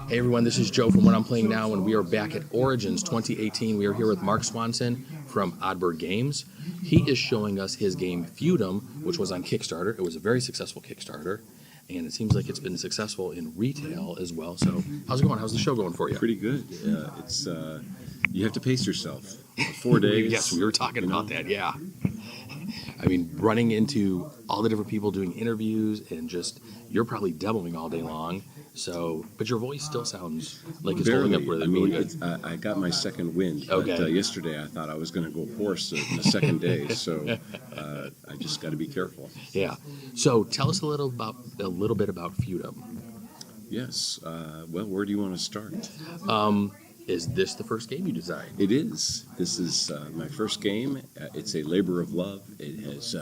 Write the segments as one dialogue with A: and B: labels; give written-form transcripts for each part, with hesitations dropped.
A: Hey everyone, this is Joe from What I'm Playing Now, and we are back at Origins 2018. We are here with Mark Swanson from Oddbird Games. He is showing us his game Feudum, which was on Kickstarter. It was a very successful Kickstarter, and it seems like it's been successful in retail as well. So, how's it going? How's the show going for you?
B: Pretty good. It's you have to pace yourself. 4 days.
A: Yes, we were talking about that. Yeah. I mean, running into all the different people doing interviews and just you're probably demoing all day long. So, but your voice still sounds like it's holding up really, really good.
B: I got my second wind.
A: Okay.
B: But, yesterday I thought I was going to go hoarse in the second day, so I just got to be careful.
A: Yeah. So, tell us a little bit about Feudum.
B: Yes. Well, where do you want to start?
A: Is this the first game you designed?
B: It is. This is my first game. It's a labor of love. It has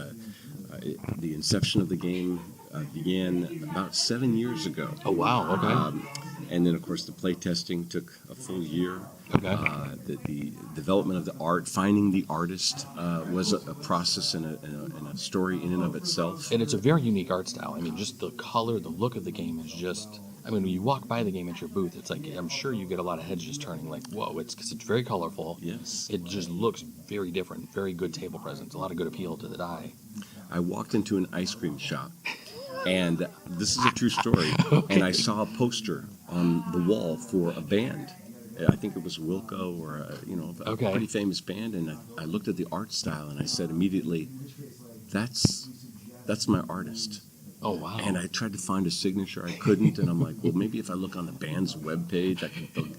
B: the inception of the game began about 7 years ago.
A: Oh wow! Okay.
B: And then, of course, the play testing took a full year.
A: Okay.
B: The development of the art, finding the artist, was a process and a story in and of itself.
A: And it's a very unique art style. I mean, just the color, the look of the game is just. I mean, when you walk by the game at your booth, it's like I'm sure you get a lot of heads just turning, like, whoa! It's because it's very colorful.
B: Yes.
A: It just looks very different. Very good table presence. A lot of good appeal to the die.
B: I walked into an ice cream shop, and this is a true story.
A: Okay.
B: And I saw a poster on the wall for a band. I think it was Wilco or a pretty famous band. And I looked at the art style and I said immediately, "That's my artist."
A: Oh wow!
B: And I tried to find a signature. I couldn't, and I'm like, well, maybe if I look on the band's webpage, I can,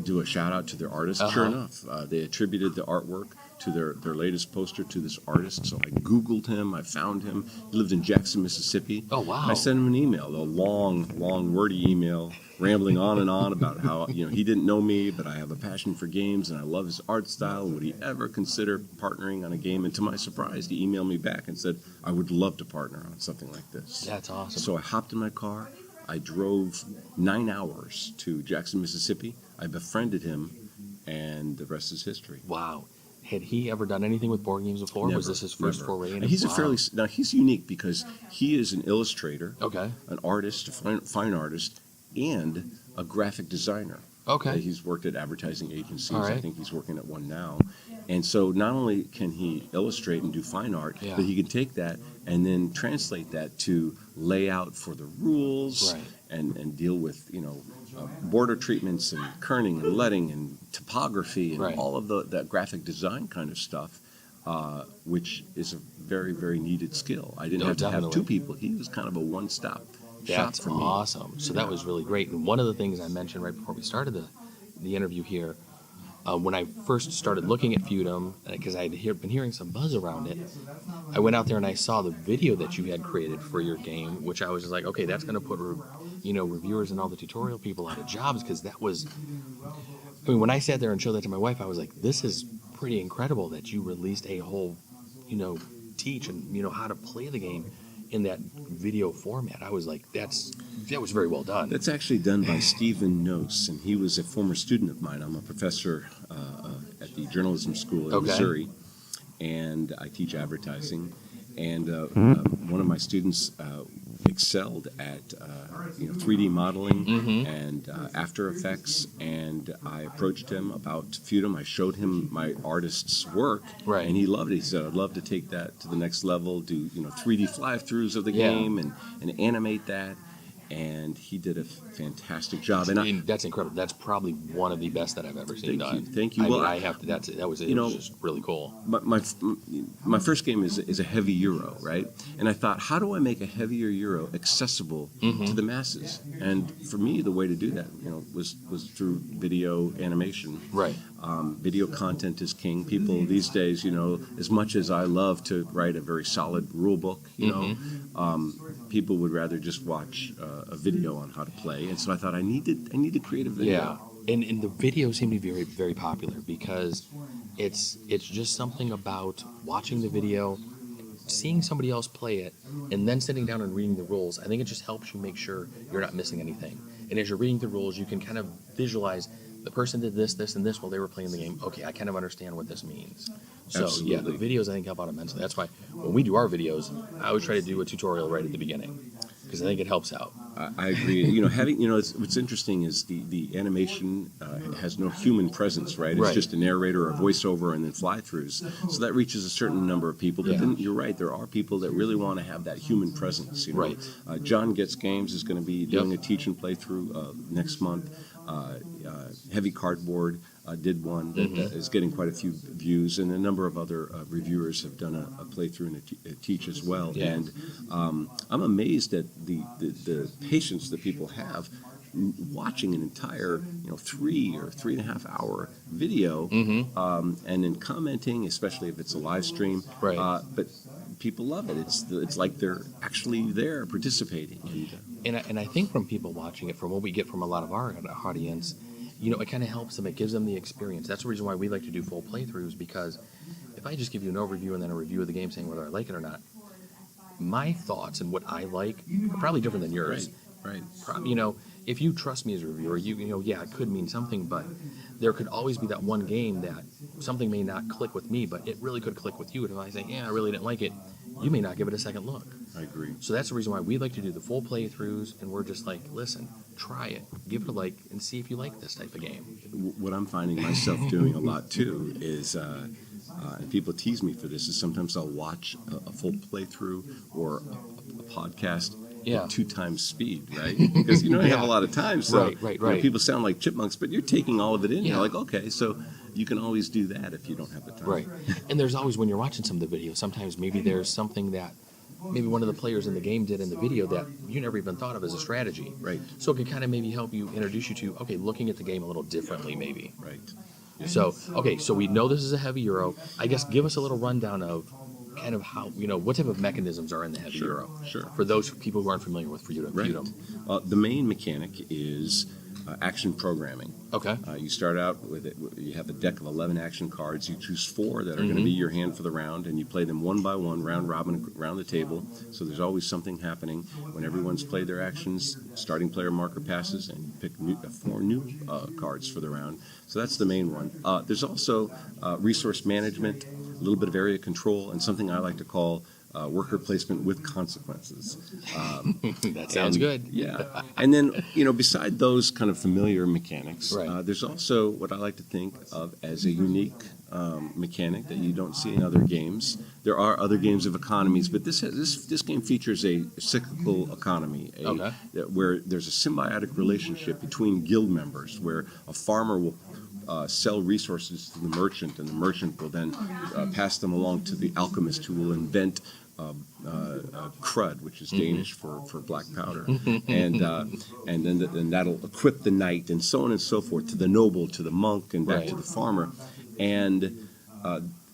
B: do a shout out to their artist.
A: Uh-huh.
B: Sure enough, they attributed the artwork to their latest poster to this artist. So I Googled him. I found him. He lived in Jackson, Mississippi.
A: Oh wow!
B: And I sent him an email, a long, wordy email, rambling on and on about how he didn't know me, but I have a passion for games and I love his art style. And would he ever consider partnering on a game? And to my surprise, he emailed me back and said, "I would love to partner on something like this."
A: That's awesome.
B: So I hopped in my car. I drove 9 hours to Jackson, Mississippi. I befriended him, and the rest is history.
A: Wow. Had he ever done anything with board games before?
B: Never,
A: Was this his first
B: never.
A: foray?
B: And he's he's unique because he is an illustrator,
A: Okay.
B: an artist, a fine artist, and a graphic designer.
A: Okay.
B: He's worked at advertising agencies.
A: All right.
B: I think he's working at one now. And so not only can he illustrate and do fine art,
A: Yeah.
B: but he can take that and then translate that to layout for the rules,
A: Right.
B: and deal with border treatments and kerning and letting and topography and
A: Right.
B: all of that graphic design kind of stuff, which is a very, very needed skill. I didn't
A: No,
B: have to have
A: definitely.
B: two people. He was kind of a one-stop shop
A: That's
B: for me.
A: awesome. So that was really great. And one of the things I mentioned right before we started the interview here, when I first started looking at Feudum, because I had been hearing some buzz around it, I went out there and I saw the video that you had created for your game, which I was just like, okay, that's going to put reviewers and all the tutorial people out of jobs, because that was. I mean, when I sat there and showed that to my wife, I was like, this is pretty incredible that you released a whole, teach and how to play the game in that video format. I was like, that was very well done.
B: That's actually done by Stephen Nose, and he was a former student of mine. I'm a professor at the journalism school in
A: Okay.
B: Missouri, and I teach advertising. And one of my students excelled at 3D modeling and After Effects, and I approached him about Feudum. I showed him my artist's work,
A: Right.
B: and he loved it. He said, "I'd love to take that to the next level, do 3D fly-throughs of the
A: Yeah.
B: game and animate that." And he did a fantastic job. And I,
A: That's incredible. That's probably one of the best that I've ever seen done.
B: Thank you.
A: I
B: Well,
A: mean, I have to. That was just really cool.
B: my first game is a heavy Euro, right? And I thought, how do I make a heavier Euro accessible to the masses? And for me, the way to do that, was through video animation.
A: Right.
B: Video content is king. People these days, as much as I love to write a very solid rule book, people would rather just watch a video on how to play. And so I thought I need to create a video.
A: Yeah, and the videos seem to be very, very popular because it's just something about watching the video, seeing somebody else play it, and then sitting down and reading the rules. I think it just helps you make sure you're not missing anything. And as you're reading the rules, you can kind of visualize the person did this, this, and this while they were playing the game. Okay, I kind of understand what this means. So yeah, the
B: Absolutely.
A: videos I think help out immensely. That's why when we do our videos, I always try to do a tutorial right at the beginning. because I think it helps out.
B: I agree. What's interesting is the animation has no human presence, right? It's
A: Right.
B: just a narrator, a voiceover, and then fly-throughs. So that reaches a certain number of people. But
A: Yeah.
B: then you're right, there are people that really want to have that human presence.
A: Right.
B: John Gets Games is going to be doing a teach and playthrough next month. Heavy Cardboard did one that is getting quite a few views, and a number of other reviewers have done a playthrough and a teach as well.
A: Yeah.
B: And I'm amazed at the patience that people have watching an entire 3.5 hour video, and then commenting, especially if it's a live stream.
A: Right.
B: But people love it. It's like they're actually there participating.
A: And I think from people watching it, from what we get from a lot of our audience, it kind of helps them. It gives them the experience. That's the reason why we like to do full playthroughs, because if I just give you an overview and then a review of the game saying whether I like it or not, my thoughts and what I like are probably different than yours.
B: Right.
A: If you trust me as a reviewer, it could mean something, but there could always be that one game that something may not click with me, but it really could click with you. And if I say, I really didn't like it, you may not give it a second look.
B: I agree.
A: So that's the reason why we like to do the full playthroughs, and we're just like, listen, try it, give it a like, and see if you like this type of game.
B: What I'm finding myself doing a lot too is, and people tease me for this, is sometimes I'll watch a full playthrough or a podcast at 2 times speed, right? Because you don't have a lot of time. So
A: Right.
B: people sound like chipmunks, but you're taking all of it in.
A: Yeah.
B: You're like, okay, so you can always do that if you don't have the time.
A: Right. And there's always, when you're watching some of the videos, sometimes maybe there's something that maybe one of the players in the game did in the video that you never even thought of as a strategy.
B: Right.
A: So it can kind of maybe help you, introduce you to, looking at the game a little differently maybe.
B: Right.
A: So we know this is a heavy Euro. I guess give us a little rundown of kind of how, what type of mechanisms are in the heavy Euro.
B: Sure.
A: For those people who aren't familiar with Feudum.
B: Right. The main mechanic is action programming.
A: Okay.
B: You start out with it. You have a deck of 11 action cards. You choose 4 that are going to be your hand for the round, and you play them one by one, round robin, around the table. So there's always something happening when everyone's played their actions. Starting player marker passes, and you pick 4 new cards for the round. So that's the main one. There's also resource management, a little bit of area control, and something I like to call worker placement with consequences.
A: That sounds good.
B: Yeah. And then, beside those kind of familiar mechanics,
A: Right.
B: there's also what I like to think of as a unique mechanic that you don't see in other games. There are other games of economies, but this game features a cyclical economy, where there's a symbiotic relationship between guild members, where a farmer will sell resources to the merchant, and the merchant will then pass them along to the alchemist, who will invent crud, which is Danish for black powder, and then that'll equip the knight, and so on and so forth, to the noble, to the monk, and back to the farmer, and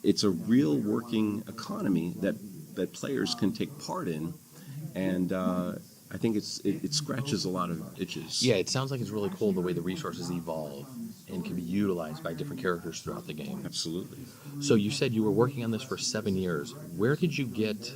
B: it's a real working economy that players can take part in, and I think it scratches a lot of itches.
A: Yeah, it sounds like it's really cool the way the resources evolve and can be utilized by different characters throughout the game.
B: Absolutely.
A: So you said you were working on this for 7 years. Where did you get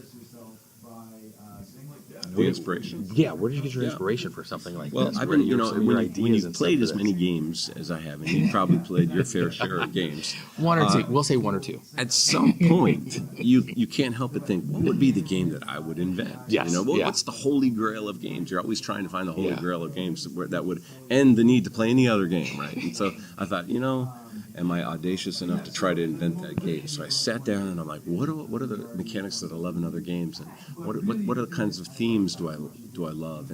B: The inspiration.
A: Yeah, where did you get your inspiration for something like
B: Well,
A: this?
B: I've
A: Where
B: been,
A: did your
B: when
A: ideas
B: you've
A: and
B: played
A: stuff
B: as
A: for
B: many
A: this?
B: games as I have, and you've probably played your fair share of games.
A: One or two. We'll say 1 or 2.
B: At some point, you can't help but think, what would be the game that I would invent?
A: Yes,
B: What's the holy grail of games? You're always trying to find the holy
A: Yeah.
B: grail of games that would end the need to play any other game, right? And so I thought, am I audacious enough to try to invent that game? So I sat down and I'm like, what are the mechanics that I love in other games, and what are the kinds of themes do I love?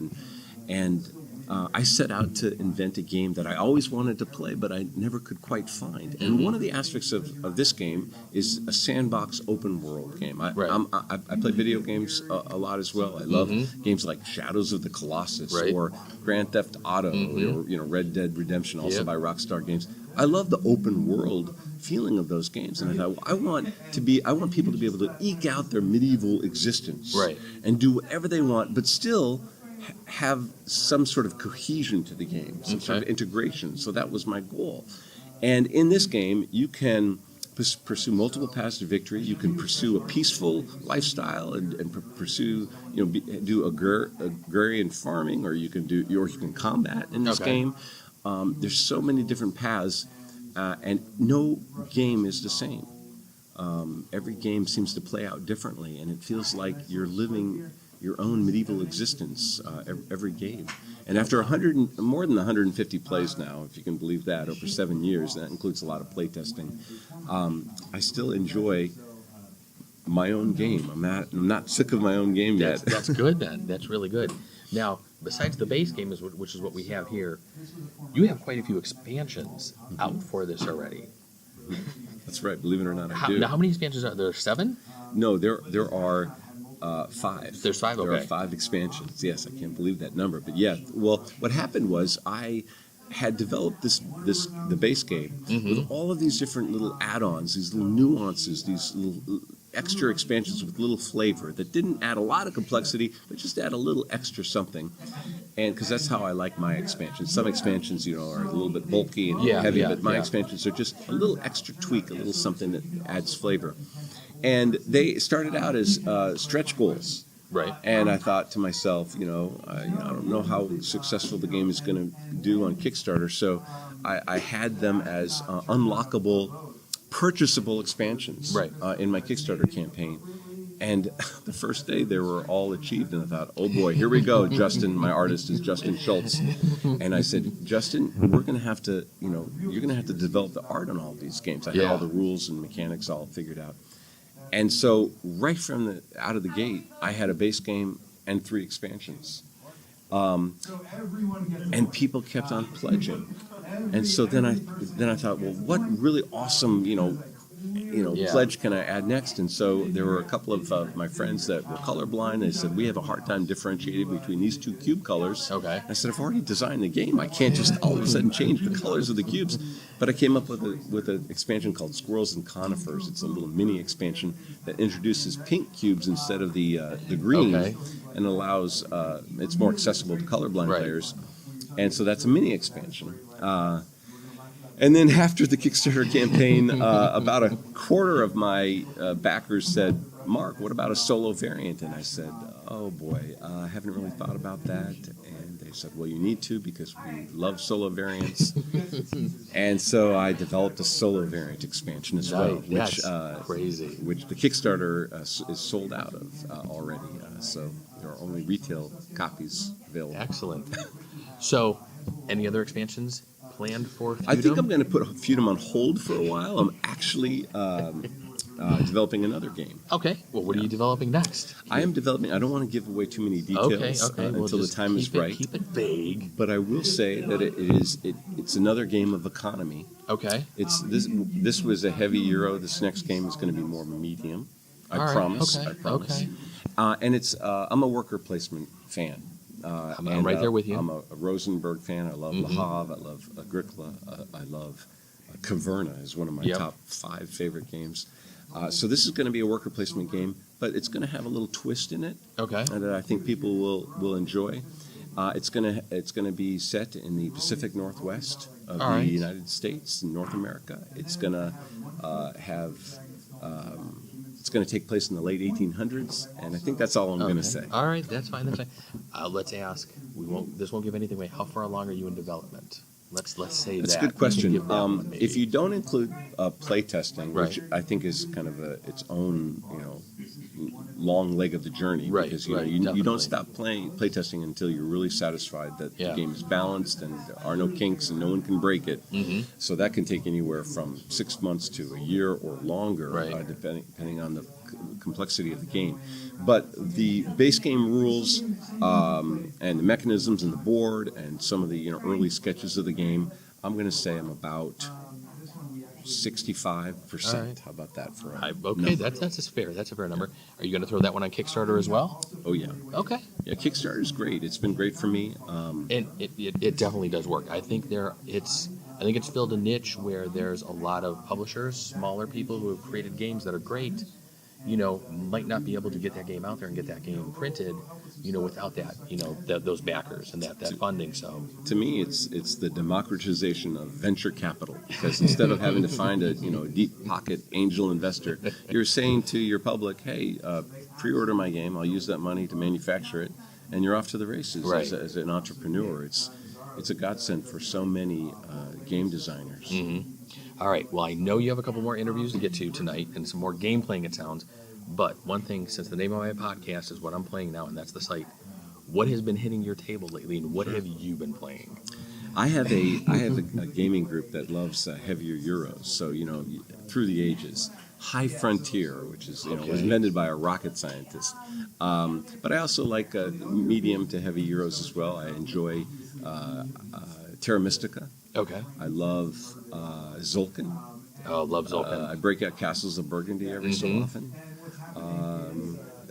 B: And I set out to invent a game that I always wanted to play, but I never could quite find. And one of the aspects of this game is a sandbox open world game. I play video games a lot as well. I love games like Shadows of the Colossus or Grand Theft Auto or Red Dead Redemption, also by Rockstar Games. I love the open world feeling of those games, and I thought, I want people to be able to eke out their medieval existence and do whatever they want, but still have some sort of cohesion to the game, some sort of integration. So that was my goal. And in this game, you can pursue multiple paths to victory. You can pursue a peaceful lifestyle and pursue, do agrarian farming, or you can combat in this game. There's so many different paths, and no game is the same. Every game seems to play out differently, and it feels like you're living your own medieval existence every game. And after more than 150 plays now, if you can believe that, over 7 years, that includes a lot of play testing, I still enjoy my own game. I'm not sick of my own game yet.
A: That's good then. That's really good. Now, besides the base game, which is what we have here, you have quite a few expansions out for this already.
B: That's right. Believe it or not, I do.
A: Now, how many expansions are there? 7?
B: No, there are 5.
A: There's 5. Okay.
B: There are 5 expansions. Yes, I can't believe that number, but yeah. Well, what happened was I had developed the base game with all of these different little add-ons, these little nuances, these little extra expansions with little flavor that didn't add a lot of complexity, but just add a little extra something. And because that's how I like my expansions. Some expansions, are a little bit bulky and heavy, but my expansions are just a little extra tweak, a little something that adds flavor. And they started out as stretch goals.
A: Right.
B: And I thought to myself, I don't know how successful the game is going to do on Kickstarter, so I had them as unlockable, purchasable expansions in my Kickstarter campaign. And the first day they were all achieved, and I thought, oh boy, here we go. Justin, my artist is Justin Schultz. And I said, Justin, we're going to have to, you're going to have to develop the art on all these games. I had all the rules and mechanics all figured out. And so right from out of the gate, I had a base game and 3 expansions. And people kept on pledging. And so then I thought, well, what really awesome, pledge can I add next? And so there were a couple of my friends that were colorblind. They said, we have a hard time differentiating between these 2 cube colors.
A: Okay.
B: I said, I've already designed the game. I can't just all of a sudden change the colors of the cubes. But I came up with an expansion called Squirrels and Conifers. It's a little mini expansion that introduces pink cubes instead of the green, and allows it's more accessible to colorblind players. And so that's a mini expansion. And then after the Kickstarter campaign, about a quarter of my backers said, Mark, what about a solo variant? And I said, oh boy, I haven't really thought about that. And they said, well, you need to, because we love solo variants. And so I developed a solo variant expansion as well, which
A: crazy.
B: Which the Kickstarter is sold out of already. So there are only retail copies available.
A: Excellent. So, any other expansions planned for Feudum?
B: I think I'm going to put Feudum on hold for a while. I'm actually developing another game.
A: Okay. Well, what are you developing next?
B: I am developing. I don't want to give away too many details until the time is right.
A: Keep it vague.
B: But I will say that it's another game of economy.
A: Okay.
B: This was a heavy Euro. This next game is going to be more medium. I promise.
A: Okay.
B: I promise.
A: Okay.
B: And it's I'm a worker placement fan.
A: I'm right there with you.
B: I'm a Rosenberg fan. I love Le Havre. I love Agricola. I love Caverna is one of my top 5 favorite games. So this is going to be a worker placement game, but it's going to have a little twist in it.
A: Okay.
B: That I think people will enjoy. It's going to be set in the Pacific Northwest of the United States, in North America. It's going to it's going to take place in the late 1800s, and I think that's all I'm going to say.
A: All right, that's fine. Let's ask. This won't give anything away. How far along are you in development? Let's say
B: that's
A: that.
B: a good question.
A: If
B: If you don't include play testing, which I think is kind of its own, long leg of the journey, because you don't stop play testing until you're really satisfied that the game is balanced and there are no kinks and no one can break it. So that can take anywhere from 6 months to a year or longer, depending on the complexity of the game. But the base game rules and the mechanisms and the board and some of the early sketches of the game, I'm going to say I'm about 65%.
A: Right.
B: How about that for
A: okay, that's fair. That's a fair number. Are you going to throw that one on Kickstarter as well?
B: Oh yeah.
A: Okay.
B: Yeah, Kickstarter is great. It's been great for me.
A: And it definitely does work. I think it's filled a niche where there's a lot of publishers, smaller people who have created games that are great. Might not be able to get that game out there and get that game printed, without that, those backers and that funding. So
B: to me, it's the democratization of venture capital, because instead of having to find a deep pocket angel investor, you're saying to your public, hey, pre-order my game. I'll use that money to manufacture it, and you're off to the races as an entrepreneur. It's a godsend for so many game designers.
A: All right. Well, I know you have a couple more interviews to get to tonight and some more game playing, it sounds. But one thing, since the name of my podcast is what I'm playing now, and that's the site, what has been hitting your table lately, and what have you been playing?
B: I have a gaming group that loves heavier Euros. So through the ages, High Frontier, which is was invented by a rocket scientist. But I also like medium to heavy Euros as well. I enjoy Terra Mystica.
A: Okay.
B: I love Zolkin.
A: Oh, love Zolkin.
B: I break out Castles of Burgundy every so often.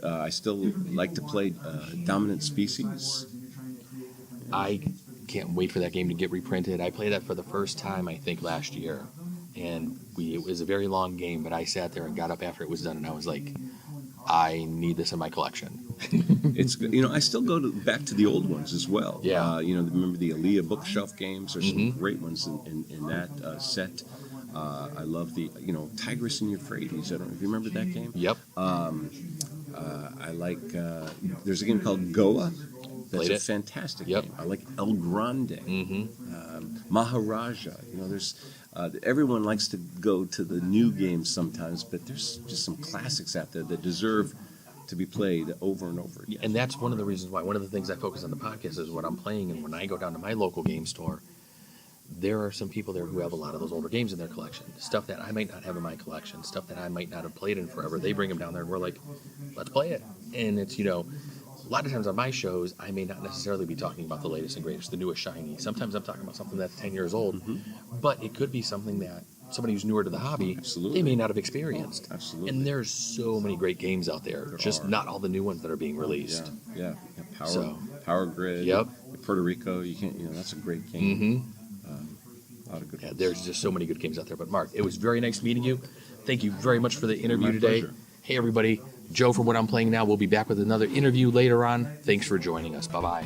B: I still like to play Dominant Species.
A: I can't wait for that game to get reprinted. I played that for the first time, I think, last year. And it was a very long game, but I sat there and got up after it was done, and I was like, I need this in my collection.
B: It's I still go back to the old ones as well.
A: Yeah.
B: Remember the Aaliyah bookshelf games? There's some great ones in that set. I love the Tigris and Euphrates. I don't know if you remember that game.
A: Yep.
B: I like. There's a game called Goa. That's a fantastic game. I like El Grande. Maharaja. There's. Everyone likes to go to the new games sometimes, but there's just some classics out there that deserve to be played over and over again.
A: And that's one of the reasons why. One of the things I focus on the podcast is what I'm playing, and when I go down to my local game store, there are some people there who have a lot of those older games in their collection. Stuff that I might not have in my collection, stuff that I might not have played in forever. They bring them down there, and we're like, let's play it. And it's, a lot of times on my shows, I may not necessarily be talking about the latest and greatest, the newest shiny. Sometimes I'm talking about something that's 10 years old, but it could be something that somebody who's newer to the hobby, they may not have experienced.
B: Absolutely.
A: And there's so many great games out there, just not all the new ones that are being released.
B: Yeah. Power Grid.
A: Yep.
B: Puerto Rico. You can't. That's a great game. A lot of good ones.
A: There's just so many good games out there. But Mark, it was very nice meeting you. Thank you very much for the interview today.
B: Pleasure.
A: Hey everybody, Joe from What I'm Playing Now. We'll be back with another interview later on. Thanks for joining us. Bye-bye.